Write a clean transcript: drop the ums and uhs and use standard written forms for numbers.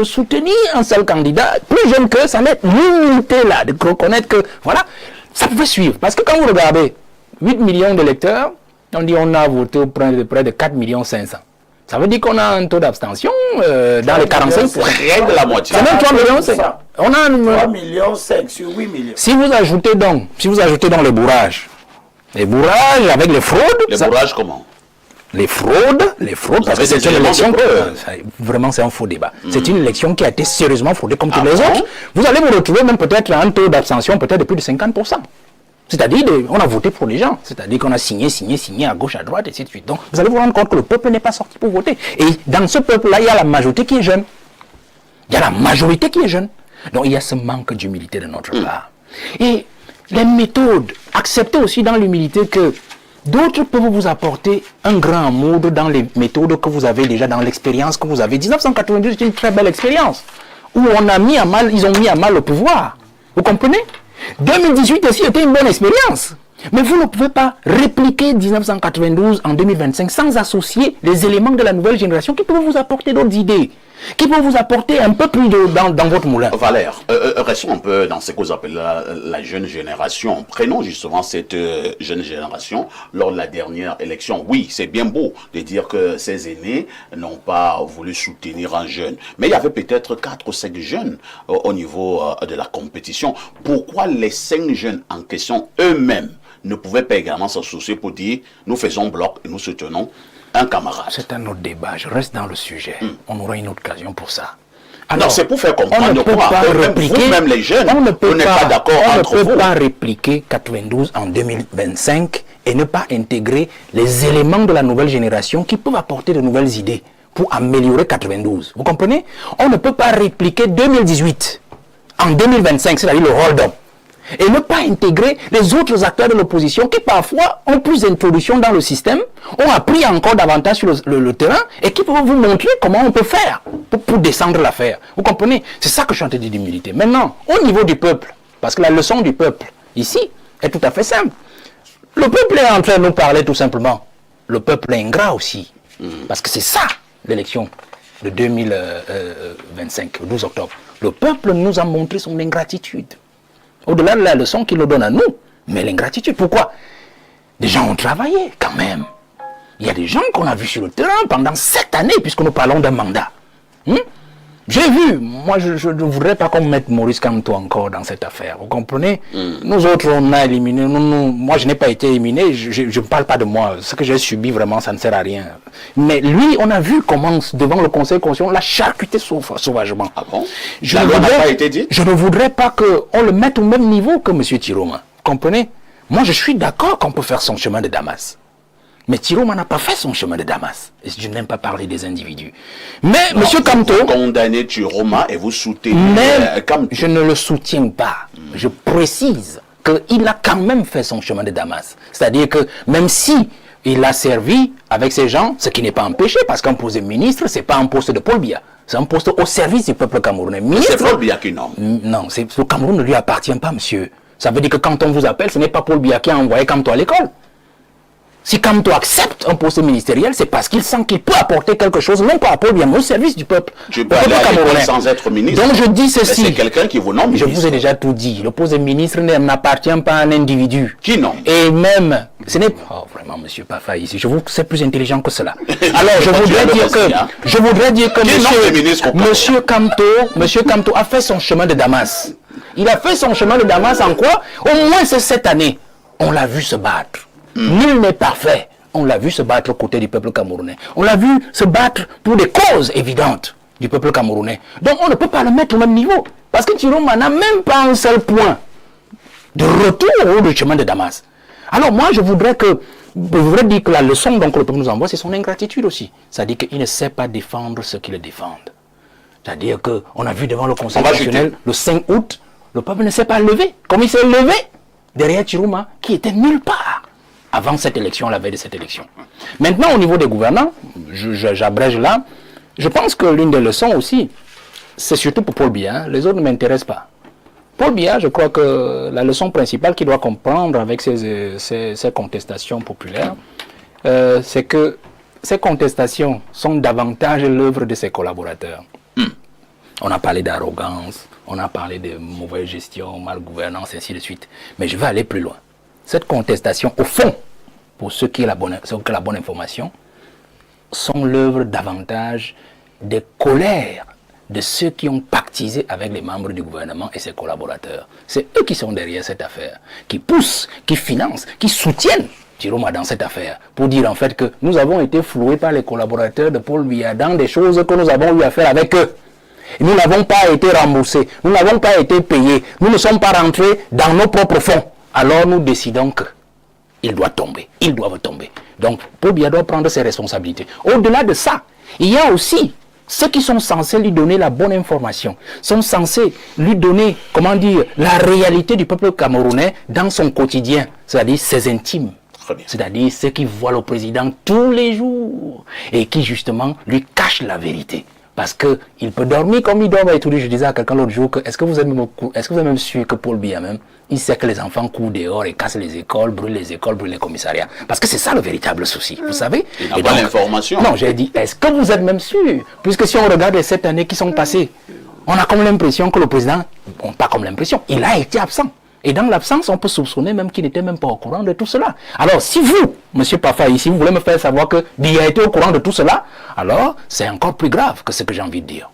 soutenir un seul candidat, plus jeune que ça, n'est l'humilité là, de reconnaître que, voilà, ça pouvait suivre. Parce que quand vous regardez 8 millions d'électeurs, on dit on a voté près de 4 millions 500. Ça veut dire qu'on a un taux d'abstention dans les 45%. C'est rien de la moitié. C'est même 3 millions 5. On a 3 millions 5 sur 8 millions. Si vous ajoutez donc les bourrages avec les fraudes. Les bourrages comment? Les fraudes, parce que c'est une élection vraiment c'est un faux débat. C'est une élection qui a été sérieusement fraudée comme toutes les autres. Vous allez vous retrouver même peut-être à un taux d'abstention peut-être de plus de 50%. C'est-à-dire, on a voté pour les gens. C'est-à-dire qu'on a signé à gauche, à droite, et ainsi de suite. Donc, vous allez vous rendre compte que le peuple n'est pas sorti pour voter. Et dans ce peuple-là, il y a la majorité qui est jeune. Il y a la majorité qui est jeune. Donc, il y a ce manque d'humilité de notre part. Et les méthodes, acceptez aussi dans l'humilité que d'autres peuvent vous apporter un grand amour dans les méthodes que vous avez déjà, dans l'expérience que vous avez. 1992, c'est une très belle expérience. Où ils ont mis à mal le pouvoir. Vous comprenez? 2018 aussi était une bonne expérience. Mais vous ne pouvez pas répliquer 1992 en 2025 sans associer les éléments de la nouvelle génération qui peuvent vous apporter d'autres idées, qui peuvent vous apporter un peu plus dans votre moulin. Valère, restons un peu dans ce que vous appelez la jeune génération. Prenons justement cette jeune génération lors de la dernière élection. Oui, c'est bien beau de dire que ces aînés n'ont pas voulu soutenir un jeune. Mais il y avait peut-être 4 ou 5 jeunes au niveau de la compétition. Pourquoi les 5 jeunes en question eux-mêmes ne pouvaient pas également s'associer pour dire nous faisons bloc et nous soutenons un camarade? C'est un autre débat, je reste dans le sujet. On aura une autre occasion pour ça. Alors, c'est pour faire comprendre vous-même les jeunes, on ne peut pas d'accord entre vous. On ne peut pas répliquer 92 en 2025 et ne pas intégrer les éléments de la nouvelle génération qui peuvent apporter de nouvelles idées pour améliorer 92. Vous comprenez? On ne peut pas répliquer 2018 en 2025, c'est-à-dire le rôle d'homme. Et ne pas intégrer les autres acteurs de l'opposition qui parfois ont plus d'introduction dans le système, ont appris encore davantage sur le terrain et qui peuvent vous montrer comment on peut faire pour descendre l'affaire. Vous comprenez? C'est ça que je suis en train de dire d'humilité. Maintenant, au niveau du peuple, parce que la leçon du peuple ici est tout à fait simple. Le peuple est en train de nous parler tout simplement. Le peuple est ingrat aussi. Parce que c'est ça l'élection de 2025, le 12 octobre. Le peuple nous a montré son ingratitude. Au-delà de la leçon qu'il nous donne à nous, mais l'ingratitude, pourquoi? Des gens ont travaillé quand même. Il y a des gens qu'on a vus sur le terrain pendant 7 années, puisque nous parlons d'un mandat. J'ai vu, moi je ne voudrais pas qu'on mette Maurice Kamto encore dans cette affaire, vous comprenez? Nous autres on a éliminé, moi je n'ai pas été éliminé, je ne parle pas de moi, ce que j'ai subi vraiment ça ne sert à rien. Mais lui on a vu comment devant le Conseil constitutionnel l'a charcuté sauvagement. Ah bon? La loi n'a pas été dit? Je ne voudrais pas qu'on le mette au même niveau que M. Tiroma, vous comprenez? Moi je suis d'accord qu'on peut faire son chemin de Damas. Mais Tiroma n'a pas fait son chemin de Damas. Et je n'aime pas parler des individus. Mais M. Kamto... Vous condamnez Tiroma et vous soutenez Kamto. Je ne le soutiens pas. Je précise qu'il a quand même fait son chemin de Damas. C'est-à-dire que même si il a servi avec ces gens, ce qui n'est pas empêché, parce qu'un poste de ministre, ce n'est pas un poste de Paul Biya. C'est un poste au service du peuple camerounais. C'est Paul Biya qui nomme. Non, le Cameroun ne lui appartient pas, monsieur. Ça veut dire que quand on vous appelle, ce n'est pas Paul Biya qui a envoyé Kamto à l'école. Si Kamto accepte un poste ministériel, c'est parce qu'il sent qu'il peut apporter quelque chose, non pas à Paul Biya, mais au service du peuple. Tu peux aller à l'école sans être ministre. Donc je dis ceci. C'est quelqu'un qui vous nomme ministre. Je vous ai déjà tout dit. Le poste de ministre n'appartient pas à un individu. Qui non? Et même, ce n'est pas... Oh, vraiment, monsieur Pafa, ici, je vous c'est plus intelligent que cela. Alors, je voudrais dire que monsieur Kamto a fait son chemin de Damas. Il a fait son chemin de Damas en quoi? Au moins c'est cette année. On l'a vu se battre. Nul n'est parfait. On l'a vu se battre aux côtés du peuple camerounais. On l'a vu se battre pour des causes évidentes du peuple camerounais. Donc on ne peut pas le mettre au même niveau. Parce que Tiroma n'a même pas un seul point de retour au chemin de Damas. Alors moi je voudrais dire que la leçon donc, que le peuple nous envoie, c'est son ingratitude aussi. C'est-à-dire qu'il ne sait pas défendre ceux qui le défendent. C'est-à-dire qu'on a vu devant le Conseil constitutionnel le 5 août, le peuple ne s'est pas levé. Comme il s'est levé derrière Tiroma, qui était nulle part avant cette élection, la veille de cette élection. Maintenant, au niveau des gouvernants, j'abrège là, je pense que l'une des leçons aussi, c'est surtout pour Paul Biya, les autres ne m'intéressent pas. Paul Biya, je crois que la leçon principale qu'il doit comprendre avec ces contestations populaires, c'est que ces contestations sont davantage l'œuvre de ses collaborateurs. On a parlé d'arrogance, on a parlé de mauvaise gestion, malgouvernance, ainsi de suite. Mais je vais aller plus loin. Cette contestation, au fond, pour ceux qui ont la bonne information, sont l'œuvre davantage des colères de ceux qui ont pactisé avec les membres du gouvernement et ses collaborateurs. C'est eux qui sont derrière cette affaire, qui poussent, qui financent, qui soutiennent Chiroma dans cette affaire, pour dire en fait que nous avons été floués par les collaborateurs de Paul Biya dans des choses que nous avons eu à faire avec eux. Et nous n'avons pas été remboursés, nous n'avons pas été payés, nous ne sommes pas rentrés dans nos propres fonds. Alors nous décidons que il doit tomber, ils doivent tomber. Donc Paul Biya doit prendre ses responsabilités. Au-delà de ça, il y a aussi ceux qui sont censés lui donner la bonne information, sont censés lui donner, comment dire, la réalité du peuple camerounais dans son quotidien, c'est-à-dire ses intimes. C'est-à-dire ceux qui voient le président tous les jours et qui justement lui cachent la vérité. Parce qu'il peut dormir comme il dort et tout. Je disais à quelqu'un l'autre jour que est-ce que vous êtes même sûr que Paul Biya même, il sait que les enfants courent dehors et cassent les écoles, brûlent les commissariats. Parce que c'est ça le véritable souci, vous savez. Il n'a pas l'information. Non, j'ai dit, est-ce que vous êtes même sûr? Puisque si on regarde les 7 années qui sont passées, on a comme l'impression que le président, pas comme l'impression, il a été absent. Et dans l'absence, on peut soupçonner même qu'il n'était même pas au courant de tout cela. Alors, si vous, M. Pafa, ici, vous voulez me faire savoir que Biya était au courant de tout cela, alors c'est encore plus grave que ce que j'ai envie de dire.